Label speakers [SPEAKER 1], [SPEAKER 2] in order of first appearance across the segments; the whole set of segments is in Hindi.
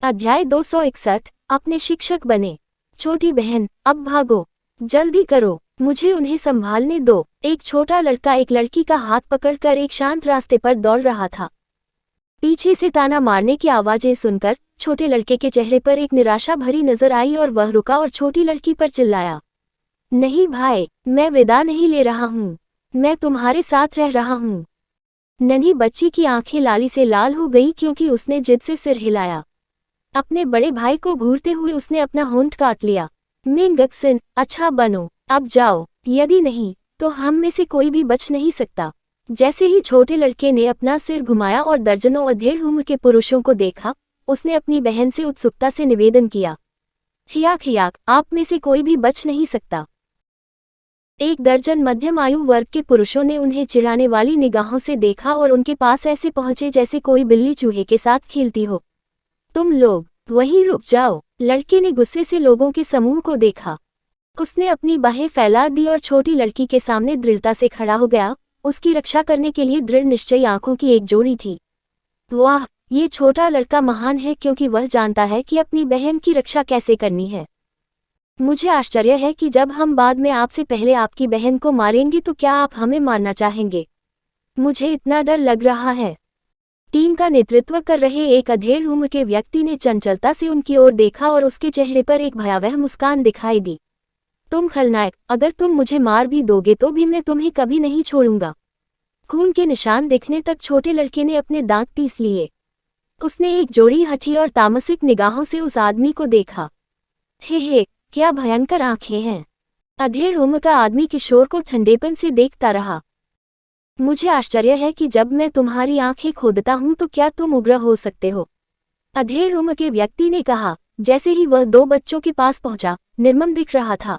[SPEAKER 1] अध्याय 261। अपने शिक्षक बने। छोटी बहन, अब भागो, जल्दी करो, मुझे उन्हें संभालने दो। एक छोटा लड़का एक लड़की का हाथ पकड़कर एक शांत रास्ते पर दौड़ रहा था। पीछे से ताना मारने की आवाजें सुनकर छोटे लड़के के चेहरे पर एक निराशा भरी नजर आई और वह रुका और छोटी लड़की पर चिल्लाया, नहीं भाई, मैं विदा नहीं ले रहा हूँ, मैं तुम्हारे साथ रह रहा हूँ। नन्ही बच्ची की आंखें लाली से लाल हो गईं क्योंकि उसने जिद से सिर हिलाया। अपने बड़े भाई को घूरते हुए उसने अपना होंठ काट लिया। मिंगक्सन, अच्छा बनो, अब जाओ, यदि नहीं तो हम में से कोई भी बच नहीं सकता। जैसे ही छोटे लड़के ने अपना सिर घुमाया और दर्जनों अधेड़ उम्र के पुरुषों को देखा, उसने अपनी बहन से उत्सुकता से निवेदन किया, खियाक खियाक, आप में से कोई भी बच नहीं सकता। एक दर्जन मध्यम आयु वर्ग के पुरुषों ने उन्हें चिढ़ाने वाली निगाहों से देखा और उनके पास ऐसे पहुंचे जैसे कोई बिल्ली चूहे के साथ खेलती हो। तुम लोग वहीं रुक जाओ। लड़के ने गुस्से से लोगों के समूह को देखा। उसने अपनी बाहें फैला दी और छोटी लड़की के सामने दृढ़ता से खड़ा हो गया। उसकी रक्षा करने के लिए दृढ़ निश्चयी आंखों की एक जोड़ी थी। वाह, ये छोटा लड़का महान है क्योंकि वह जानता है कि अपनी बहन की रक्षा कैसे करनी है। मुझे आश्चर्य है कि जब हम बाद में आपसे पहले आपकी बहन को मारेंगे तो क्या आप हमें मारना चाहेंगे? मुझे इतना डर लग रहा है। टीम का नेतृत्व कर रहे एक अधेड़ उम्र के व्यक्ति ने चंचलता से उनकी ओर देखा और उसके चेहरे पर एक भयावह मुस्कान दिखाई दी। तुम खलनायक, अगर तुम मुझे मार भी दोगे तो भी मैं तुम्हें कभी नहीं छोड़ूंगा। खून के निशान दिखने तक छोटे लड़के ने अपने दांत पीस लिए। उसने एक जोड़ी हठी और तामसिक निगाहों से उस आदमी को देखा। हे, क्या भयंकर आंखें हैं। अधेड़ उम्र का आदमी किशोर को ठंडेपन से देखता रहा। मुझे आश्चर्य है कि जब मैं तुम्हारी आंखें खोदता हूं तो क्या तुम उग्र हो सकते हो? अधेड़ उम्र के व्यक्ति ने कहा। जैसे ही वह दो बच्चों के पास पहुंचा, निर्मम दिख रहा था।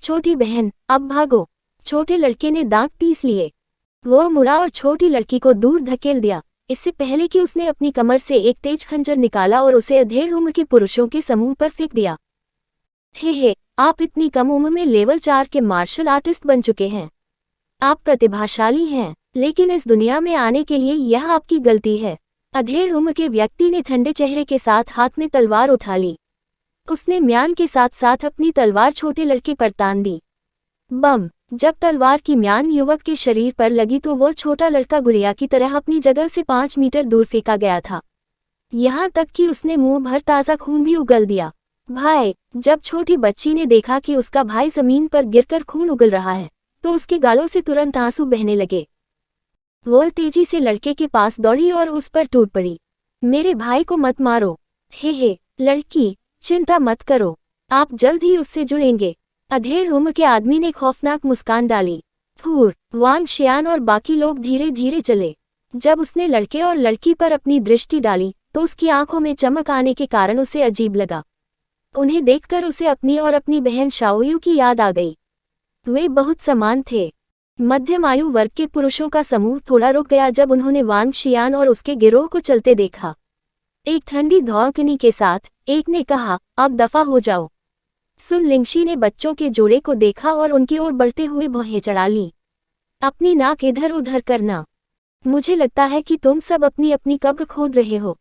[SPEAKER 1] छोटी बहन, अब भागो। छोटे लड़के ने दांत पीस लिए। वह मुड़ा और छोटी लड़की को दूर धकेल दिया, इससे पहले कि उसने अपनी कमर से एक तेज खंजर निकाला और उसे अधेड़ उम्र के पुरुषों के समूह पर फेंक दिया। हे, आप इतनी कम उम्र में लेवल 4 के मार्शल आर्टिस्ट बन चुके हैं। आप प्रतिभाशाली हैं, लेकिन इस दुनिया में आने के लिए यह आपकी गलती है। अधेड़ उम्र के व्यक्ति ने ठंडे चेहरे के साथ हाथ में तलवार उठा ली। उसने म्यान के साथ साथ अपनी तलवार छोटे लड़के पर तान दी। बम! जब तलवार की म्यान युवक के शरीर पर लगी तो वह छोटा लड़का गुड़िया की तरह अपनी जगह से 5 मीटर दूर फेंका गया था। यहाँ तक कि उसने मुंह भर ताज़ा खून भी उगल दिया। भाई! जब छोटी बच्ची ने देखा कि उसका भाई जमीन पर गिरकर खून उगल रहा है तो उसके गालों से तुरंत आंसू बहने लगे। वह तेजी से लड़के के पास दौड़ी और उस पर टूट पड़ी। मेरे भाई को मत मारो। हे, लड़की, चिंता मत करो, आप जल्द ही उससे जुड़ेंगे। अधेड़ उम्र के आदमी ने खौफनाक मुस्कान डाली। फूर, वांग शियान और बाकी लोग धीरे धीरे चले। जब उसने लड़के और लड़की पर अपनी दृष्टि डाली तो उसकी आंखों में चमक आने के कारण उसे अजीब लगा। उन्हें देखकर उसे अपनी और अपनी बहन शाओयू की याद आ गई। वे बहुत समान थे। मध्यम आयु वर्ग के पुरुषों का समूह थोड़ा रुक गया जब उन्होंने वांग शियान और उसके गिरोह को चलते देखा। एक ठंडी धौंकनी के साथ एक ने कहा, अब दफा हो जाओ। सुन लिंगशी ने बच्चों के जोड़े को देखा और उनकी ओर बढ़ते हुए भौहें चढ़ा ली। अपनी नाक इधर उधर करना। मुझे लगता है कि तुम सब अपनी अपनी कब्र खोद रहे हो।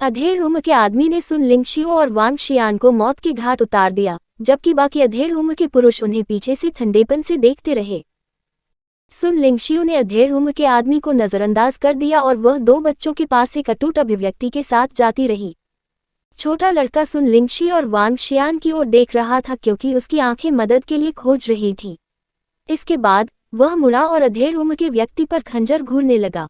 [SPEAKER 1] अधेड़ उम्र के आदमी ने सुन लिंगशियो और वांग शियान को मौत के घाट उतार दिया, जबकि बाकी अधेड़ उम्र के पुरुष उन्हें पीछे से ठंडेपन से देखते रहे। सुन लिंगशियो ने अधेड़ उम्र के आदमी को नजरअंदाज कर दिया और वह दो बच्चों के पास एक अटूट अभिव्यक्ति के साथ जाती रही। छोटा लड़का सुन लिंगशी और वांग शियान की ओर देख रहा था क्योंकि उसकी आंखें मदद के लिए खोज रही थीं। इसके बाद वह मुड़ा और अधेड़ उम्र के व्यक्ति पर खंजर घूरने लगा।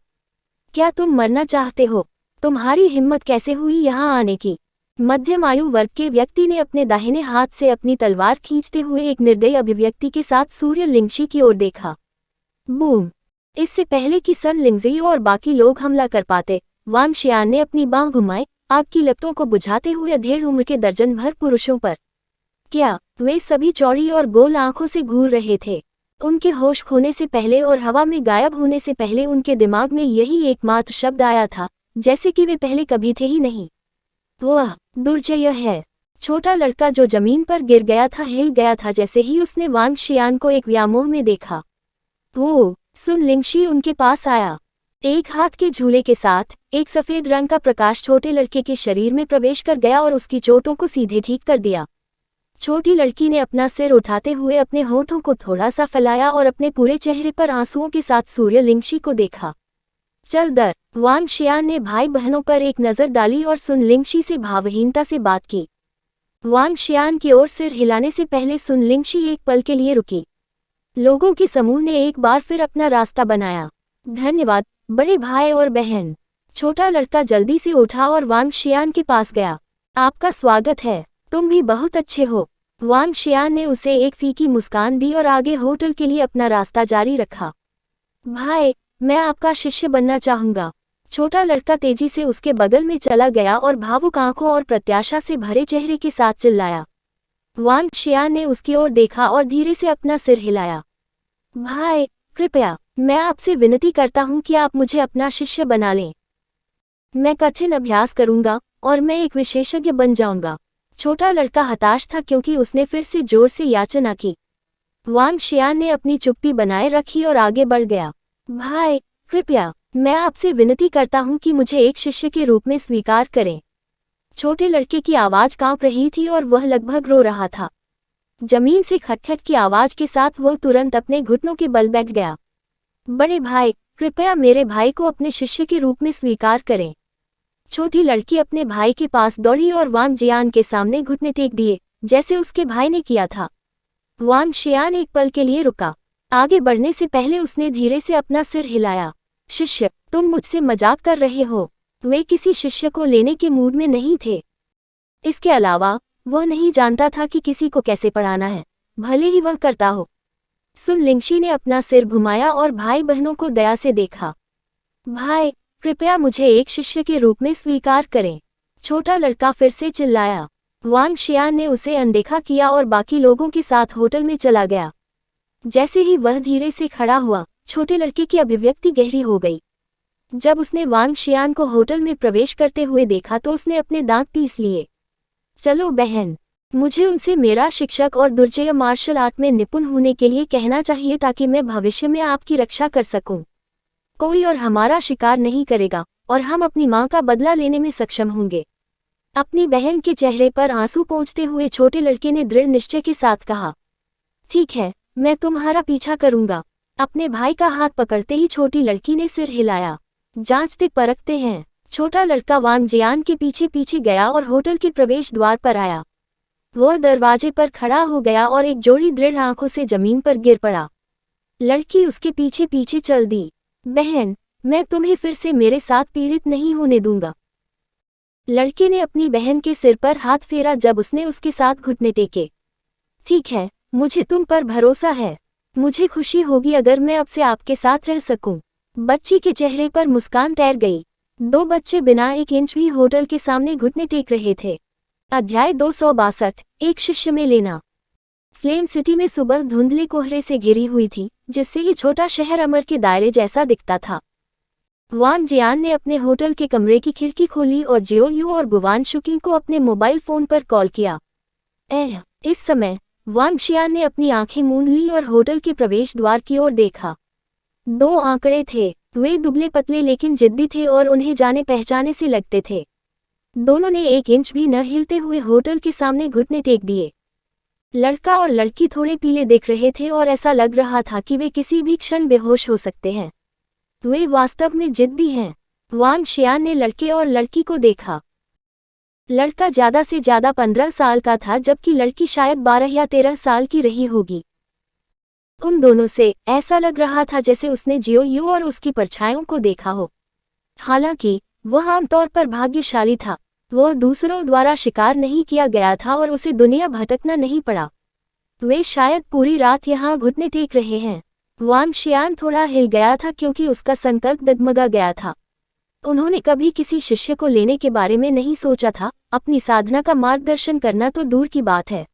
[SPEAKER 1] क्या तुम मरना चाहते हो? तुम्हारी हिम्मत कैसे हुई यहाँ आने की? मध्यम आयु वर्ग के व्यक्ति ने अपने दाहिने हाथ से अपनी तलवार खींचते हुए एक निर्दयी अभिव्यक्ति के साथ सूर्य लिंगशी की ओर देखा। बूम! इससे पहले कि सन लिंगजी और बाकी लोग हमला कर पाते, वांग शियान ने अपनी बांह घुमाई, आग की लपटों को बुझाते हुए अधेड़ उम्र के दर्जन भर पुरुषों पर। क्या वे सभी चौड़ी और गोल आंखों से घूर रहे थे? उनके होश खोने से पहले और हवा में गायब होने से पहले उनके दिमाग में यही एकमात्र शब्द आया था, जैसे कि वे पहले कभी थे ही नहीं। वह दुर्जय है। छोटा लड़का जो जमीन पर गिर गया था हिल गया था जैसे ही उसने वांग शियान को एक व्यामोह में देखा। वो सुन लिंगशी उनके पास आया। एक हाथ के झूले के साथ एक सफेद रंग का प्रकाश छोटे लड़के के शरीर में प्रवेश कर गया और उसकी चोटों को सीधे ठीक कर दिया। छोटी लड़की ने अपना सिर उठाते हुए अपने होठों को थोड़ा सा फैलाया और अपने पूरे चेहरे पर आंसुओं के साथ सूर्य लिंगशी को देखा। चल दर, वांग शियान ने भाई बहनों पर एक नज़र डाली और सुन लिंगशी से भावहीनता से बात की। वांग शियान की ओर सिर हिलाने से पहले सुन लिंगशी एक पल के लिए रुकी। लोगों के समूह ने एक बार फिर अपना रास्ता बनाया। धन्यवाद बड़े भाई और बहन। छोटा लड़का जल्दी से उठा और वांग शियान के पास गया। आपका स्वागत है, तुम भी बहुत अच्छे हो। वांग शियान ने उसे एक फीकी मुस्कान दी और आगे होटल के लिए अपना रास्ता जारी रखा। भाई, मैं आपका शिष्य बनना चाहूंगा। छोटा लड़का तेजी से उसके बगल में चला गया और भावुक आंखों और प्रत्याशा से भरे चेहरे के साथ चिल्लाया। वांग शियान ने उसकी ओर देखा और धीरे से अपना सिर हिलाया। भाई, कृपया, मैं आपसे विनती करता हूं कि आप मुझे अपना शिष्य बना लें। मैं कठिन अभ्यास करूंगा और मैं एक विशेषज्ञ बन जाऊंगा। छोटा लड़का हताश था क्योंकि उसने फिर से जोर से याचना की। वांग शियान ने अपनी चुप्पी बनाए रखी और आगे बढ़ गया। भाई, कृपया, मैं आपसे विनती करता हूं कि मुझे एक शिष्य के रूप में स्वीकार करें। छोटे लड़के की आवाज कांप रही थी और वह लगभग रो रहा था। जमीन से खटखट की आवाज के साथ वह तुरंत अपने घुटनों के बल बैठ गया। बड़े भाई, कृपया मेरे भाई को अपने शिष्य के रूप में स्वीकार करें। छोटी लड़की अपने भाई के पास दौड़ी और वांग जियान के सामने घुटने टेक दिए, जैसे उसके भाई ने किया था। वांग शियान एक पल के लिए रुका। आगे बढ़ने से पहले उसने धीरे से अपना सिर हिलाया। शिष्य, तुम मुझसे मजाक कर रहे हो। वे किसी शिष्य को लेने के मूड में नहीं थे। इसके अलावा वह नहीं जानता था कि किसी को कैसे पढ़ाना है, भले ही वह करता हो। सुन लिंगशी ने अपना सिर घुमाया और भाई बहनों को दया से देखा। भाई, कृपया मुझे एक शिष्य के रूप में स्वीकार करें। छोटा लड़का फिर से चिल्लाया। वांग शियान ने उसे अनदेखा किया और बाकी लोगों के साथ होटल में चला गया। जैसे ही वह धीरे से खड़ा हुआ, छोटे लड़के की अभिव्यक्ति गहरी हो गई। जब उसने वांग शियान को होटल में प्रवेश करते हुए देखा तो उसने अपने दांत पीस लिए। चलो बहन, मुझे उनसे मेरा शिक्षक और दुर्जय मार्शल आर्ट में निपुण होने के लिए कहना चाहिए ताकि मैं भविष्य में आपकी रक्षा कर सकूं। कोई और हमारा शिकार नहीं करेगा और हम अपनी मां का बदला लेने में सक्षम होंगे। अपनी बहन के चेहरे पर आंसू पोंछते हुए छोटे लड़के ने दृढ़ निश्चय के साथ कहा, ठीक है, मैं तुम्हारा पीछा करूंगा। अपने भाई का हाथ पकड़ते ही छोटी लड़की ने सिर हिलाया। जांचते परखते हैं। छोटा लड़का वांग जियान के पीछे पीछे गया और होटल के प्रवेश द्वार पर आया। वह दरवाजे पर खड़ा हो गया और एक जोड़ी दृढ़ आंखों से जमीन पर गिर पड़ा। लड़की उसके पीछे पीछे चल दी। बहन, मैं तुम्हें फिर से मेरे साथ पीड़ित नहीं होने दूंगा। लड़के ने अपनी बहन के सिर पर हाथ फेरा जब उसने उसके साथ घुटने टेके। ठीक है, मुझे तुम पर भरोसा है। मुझे खुशी होगी अगर मैं अब से आपके साथ रह सकूं। बच्ची के चेहरे पर मुस्कान तैर गई। दो बच्चे बिना एक इंच भी होटल के सामने घुटने टेक रहे थे। अध्याय 262, एक शिष्य में लेना। फ्लेम सिटी में सुबह धुंधले कोहरे से घिरी हुई थी, जिससे ये छोटा शहर अमर के दायरे जैसा दिखता था। वांग जियान ने अपने होटल के कमरे की खिड़की खोली और जियो यू और गुवान शुकिंग को अपने मोबाइल फोन पर कॉल किया। इस समय वांग शियान ने अपनी आंखें मूंद ली और होटल के प्रवेश द्वार की ओर देखा। दो आंकड़े थे। वे दुबले पतले लेकिन जिद्दी थे और उन्हें जाने पहचाने से लगते थे। दोनों ने एक इंच भी न हिलते हुए होटल के सामने घुटने टेक दिए। लड़का और लड़की थोड़े पीले दिख रहे थे और ऐसा लग रहा था कि वे किसी भी क्षण बेहोश हो सकते हैं। वे वास्तव में जिद्दी हैं। वांग शियान ने लड़के और लड़की को देखा। लड़का ज्यादा से ज्यादा 15 साल का था जबकि लड़की शायद 12 या 13 साल की रही होगी। उन दोनों से ऐसा लग रहा था जैसे उसने जियो यू और उसकी परछाइयों को देखा हो। हालांकि वह आमतौर पर भाग्यशाली था। वह दूसरों द्वारा शिकार नहीं किया गया था और उसे दुनिया भटकना नहीं पड़ा। वे शायद पूरी रात यहाँ घुटने टेक रहे हैं। वांग शियान थोड़ा हिल गया था क्योंकि उसका संकल्प डगमगा गया था। उन्होंने कभी किसी शिष्य को लेने के बारे में नहीं सोचा था, अपनी साधना का मार्गदर्शन करना तो दूर की बात है।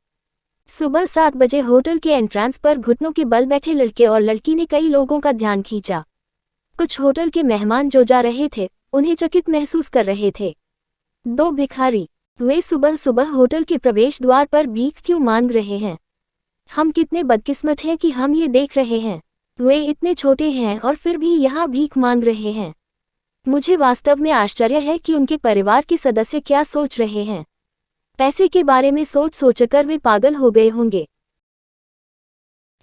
[SPEAKER 1] सुबह 7 बजे होटल के एंट्रेंस पर घुटनों के बल बैठे लड़के और लड़की ने कई लोगों का ध्यान खींचा। कुछ होटल के मेहमान जो जा रहे थे, उन्हें चकित महसूस कर रहे थे। दो भिखारी। वे सुबह सुबह होटल के प्रवेश द्वार पर भीख क्यों मांग रहे हैं? हम कितने बदकिस्मत हैं कि हम ये देख रहे हैं। वे इतने छोटे हैं और फिर भी यहाँ भीख मांग रहे हैं। मुझे वास्तव में आश्चर्य है कि उनके परिवार के सदस्य क्या सोच रहे हैं। पैसे के बारे में सोच सोचकर वे पागल हो गए होंगे।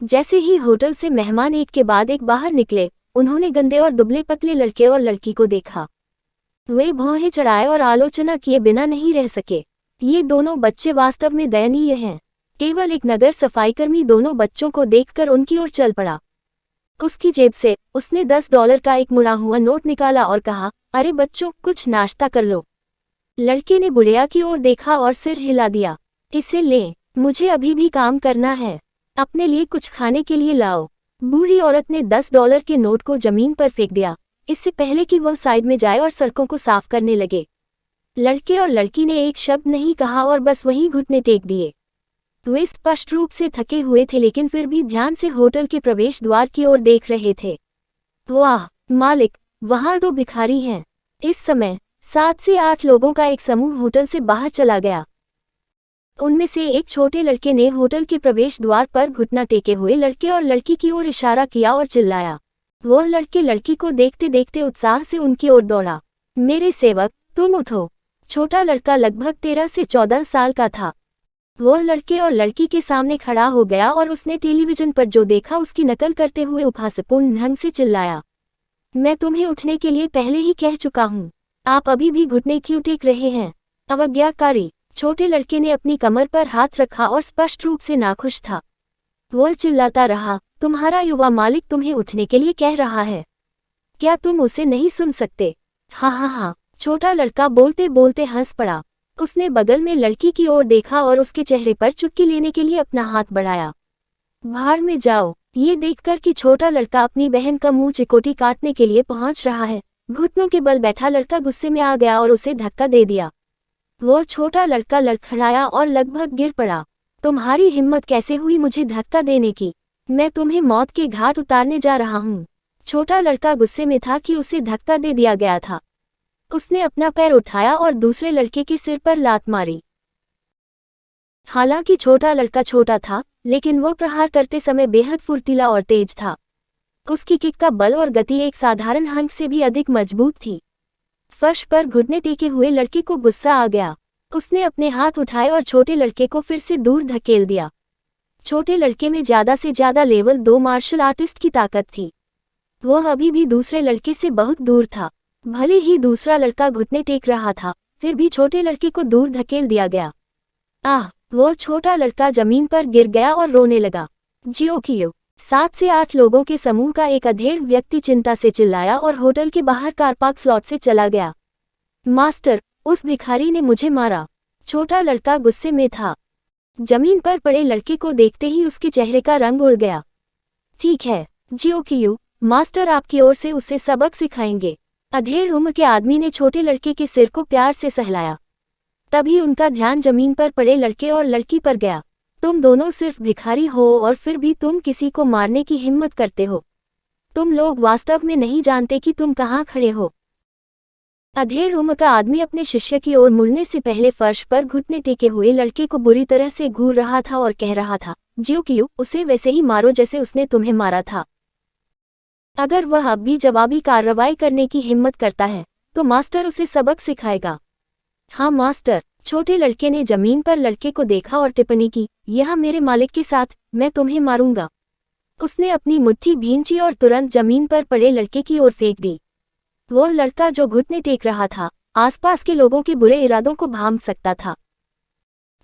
[SPEAKER 1] जैसे ही होटल से मेहमान एक के बाद एक बाहर निकले, उन्होंने गंदे और दुबले पतले लड़के और लड़की को देखा। वे भौहें चढ़ाए और आलोचना किए बिना नहीं रह सके। ये दोनों बच्चे वास्तव में दयनीय हैं। केवल एक नगर सफाईकर्मी दोनों बच्चों को देखकर उनकी ओर चल पड़ा। उसकी जेब से उसने $10 का एक मुड़ा हुआ नोट निकाला और कहा, अरे बच्चों, कुछ नाश्ता कर लो। लड़के ने बुढ़िया की ओर देखा और सिर हिला दिया। इसे लें, मुझे अभी भी काम करना है। अपने लिए कुछ खाने के लिए लाओ। बूढ़ी औरत ने $10 के नोट को जमीन पर फेंक दिया, इससे पहले कि वह साइड में जाए और सड़कों को साफ करने लगे। लड़के और लड़की ने एक शब्द नहीं कहा और बस वहीं घुटने टेक दिए। वे स्पष्ट रूप से थके हुए थे, लेकिन फिर भी ध्यान से होटल के प्रवेश द्वार की ओर देख रहे थे। वाह मालिक, वहां 2 भिखारी हैं। इस समय 7 से 8 लोगों का एक समूह होटल से बाहर चला गया। उनमें से एक छोटे लड़के ने होटल के प्रवेश द्वार पर घुटना टेके हुए लड़के और लड़की की ओर इशारा किया और चिल्लाया। वह लड़के लड़की को देखते देखते उत्साह से उनकी ओर दौड़ा। मेरे सेवक, तुम उठो। छोटा लड़का लगभग 13 से 14 साल का था। वह लड़के और लड़की के सामने खड़ा हो गया और उसने टेलीविजन पर जो देखा उसकी नकल करते हुए उपहासपूर्ण ढंग से चिल्लाया, मैं तुम्हें उठने के लिए पहले ही कह चुका हूँ, आप अभी भी घुटने क्यों टेक रहे हैं? अवज्ञाकारी। छोटे लड़के ने अपनी कमर पर हाथ रखा और स्पष्ट रूप से नाखुश था। वह चिल्लाता रहा, तुम्हारा युवा मालिक तुम्हें उठने के लिए कह रहा है, क्या तुम उसे नहीं सुन सकते? हाँ हाँ हाँ। छोटा लड़का बोलते बोलते हंस पड़ा। उसने बगल में लड़की की ओर देखा और उसके चेहरे पर चुटकी लेने के लिए अपना हाथ बढ़ाया। बाहर में जाओ। ये देखकर कि छोटा लड़का अपनी बहन का मुंह चिकोटी काटने के लिए पहुंच रहा है, घुटनों के बल बैठा लड़का गुस्से में आ गया और उसे धक्का दे दिया। वो छोटा लड़का लड़खड़ाया और लगभग गिर पड़ा। तुम्हारी हिम्मत कैसे हुई मुझे धक्का देने की? मैं तुम्हें मौत के घाट उतारने जा रहा हूँ। छोटा लड़का गुस्से में था कि उसे धक्का दे दिया गया था। उसने अपना पैर उठाया और दूसरे लड़के के सिर पर लात मारी। हालांकि छोटा लड़का छोटा था, लेकिन वो प्रहार करते समय बेहद फुर्तीला और तेज था। उसकी किक का बल और गति एक साधारण हंक से भी अधिक मजबूत थी। फर्श पर घुटने टेके हुए लड़के को गुस्सा आ गया। उसने अपने हाथ उठाए और छोटे लड़के को फिर से दूर धकेल दिया। छोटे लड़के में ज्यादा से ज्यादा लेवल 2 मार्शल आर्टिस्ट की ताकत थी। वह अभी भी दूसरे लड़के से बहुत दूर था। भले ही दूसरा लड़का घुटने टेक रहा था, फिर भी छोटे लड़के को दूर धकेल दिया गया। आह! वो छोटा लड़का जमीन पर गिर गया और रोने लगा। जियो कियो। 7 से 8 लोगों के समूह का एक अधेड़ व्यक्ति चिंता से चिल्लाया और होटल के बाहर कार पार्क स्लॉट से चला गया। मास्टर, उस भिखारी ने मुझे मारा। छोटा लड़का गुस्से में था। जमीन पर पड़े लड़के को देखते ही उसके चेहरे का रंग उड़ गया। ठीक है जियो कियो, मास्टर आपकी ओर से उसे सबक सिखाएंगे। अधेड़ उम्र के आदमी ने छोटे लड़के के सिर को प्यार से सहलाया। तभी उनका ध्यान जमीन पर पड़े लड़के और लड़की पर गया। तुम दोनों सिर्फ भिखारी हो और फिर भी तुम किसी को मारने की हिम्मत करते हो। तुम लोग वास्तव में नहीं जानते कि तुम कहाँ खड़े हो। अधेड़ उम्र का आदमी अपने शिष्य की ओर मुड़ने से पहले फर्श पर घुटने टेके हुए लड़के को बुरी तरह से घूर रहा था और कह रहा था, जियो कियो, उसे वैसे ही मारो जैसे उसने तुम्हें मारा था। अगर वह अब भी जवाबी कार्रवाई करने की हिम्मत करता है, तो मास्टर उसे सबक सिखाएगा। हाँ मास्टर। छोटे लड़के ने जमीन पर लड़के को देखा और टिप्पणी की, यह मेरे मालिक के साथ, मैं तुम्हें मारूंगा। उसने अपनी मुट्ठी भींची और तुरंत जमीन पर पड़े लड़के की ओर फेंक दी। वह लड़का जो घुटने टेक रहा था, आसपास के लोगों के बुरे इरादों को भांप सकता था।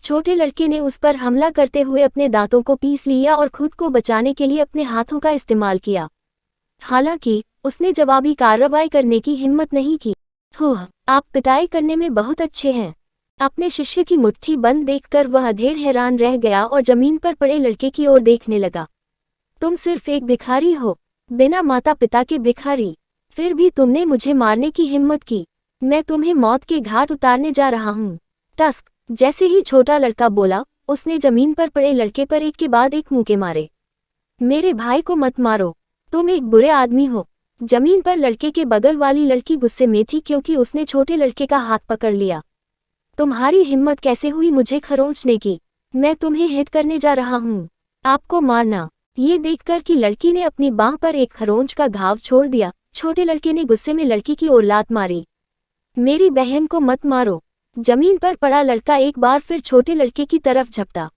[SPEAKER 1] छोटे लड़के ने उस पर हमला करते हुए अपने दांतों को पीस लिया और खुद को बचाने के लिए अपने हाथों का इस्तेमाल किया। हालांकि उसने जवाबी कार्रवाई करने की हिम्मत नहीं की। आप पिटाई करने में बहुत अच्छे हैं। अपने शिष्य की मुट्ठी बंद देखकर वह अधेड़ हैरान रह गया और जमीन पर पड़े लड़के की ओर देखने लगा। तुम सिर्फ एक भिखारी हो, बिना माता पिता के भिखारी। फिर भी तुमने मुझे मारने की हिम्मत की। मैं तुम्हें मौत के घाट उतारने जा रहा हूँ। टस्क। जैसे ही छोटा लड़का बोला, उसने जमीन पर पड़े लड़के पर एक के बाद एक मुक्के मारे। मेरे भाई को मत मारो, तुम एक बुरे आदमी हो। जमीन पर लड़के के बगल वाली लड़की गुस्से में थी क्योंकि उसने छोटे लड़के का हाथ पकड़ लिया। तुम्हारी हिम्मत कैसे हुई मुझे खरोंचने की? मैं तुम्हें हिट करने जा रहा हूँ, आपको मारना। ये देखकर कि लड़की ने अपनी बांह पर एक खरोंच का घाव छोड़ दिया, छोटे लड़के ने गुस्से में लड़की की ओर लात मारी। मेरी बहन को मत मारो। जमीन पर पड़ा लड़का एक बार फिर छोटे लड़के की तरफ झपटा।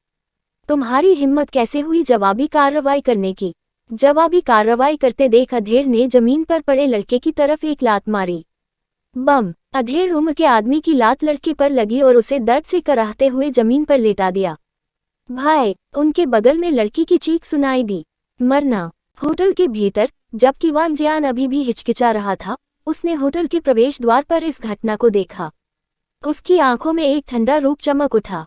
[SPEAKER 1] तुम्हारी हिम्मत कैसे हुई जवाबी कार्रवाई करने की? जवाबी कार्रवाई करते देख अधेड़ ने जमीन पर पड़े लड़के की तरफ एक लात मारी। बम! अधेड़ उम्र के आदमी की लात लड़के पर लगी और उसे दर्द से कराहते हुए जमीन पर लेटा दिया। भाई! उनके बगल में लड़की की चीख सुनाई दी। मरना! होटल के भीतर, जबकि वांग जियान अभी भी हिचकिचा रहा था, उसने होटल के प्रवेश द्वार पर इस घटना को देखा। उसकी आंखों में एक ठंडा रूप चमक उठा।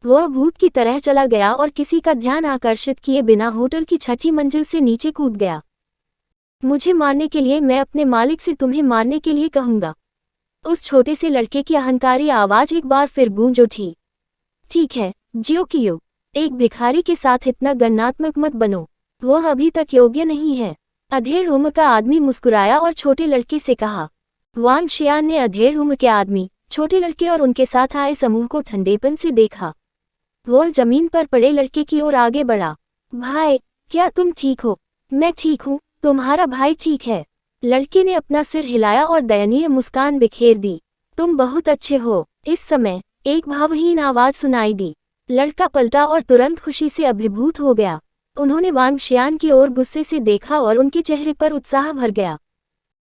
[SPEAKER 1] वह भूत की तरह चला गया और किसी का ध्यान आकर्षित किए बिना होटल की छठी मंजिल से नीचे कूद गया। मुझे मारने के लिए मैं अपने मालिक से तुम्हें मारने के लिए कहूंगा। उस छोटे से लड़के की अहंकारी आवाज एक बार फिर गूंज उठी। ठीक है, जियो कियो। एक भिखारी के साथ इतना गणनात्मक मत बनो। वह अभी तक योग्य नहीं है। अधेड़ उम्र का आदमी मुस्कुराया और छोटे लड़के से कहा। वांग शियान ने अधेड़ उम्र के आदमी, छोटे लड़के और उनके साथ आए समूह को ठंडेपन से देखा। वह जमीन पर पड़े लड़के की ओर आगे बढ़ा। भाई, क्या तुम ठीक हो? मैं ठीक हूँ, तुम्हारा भाई ठीक है। लड़के ने अपना सिर हिलाया और दयनीय मुस्कान बिखेर दी। तुम बहुत अच्छे हो। इस समय एक भावहीन आवाज सुनाई दी। लड़का पलटा और तुरंत खुशी से अभिभूत हो गया। उन्होंने वांग शियान की ओर गुस्से से देखा और उनके चेहरे पर उत्साह भर गया।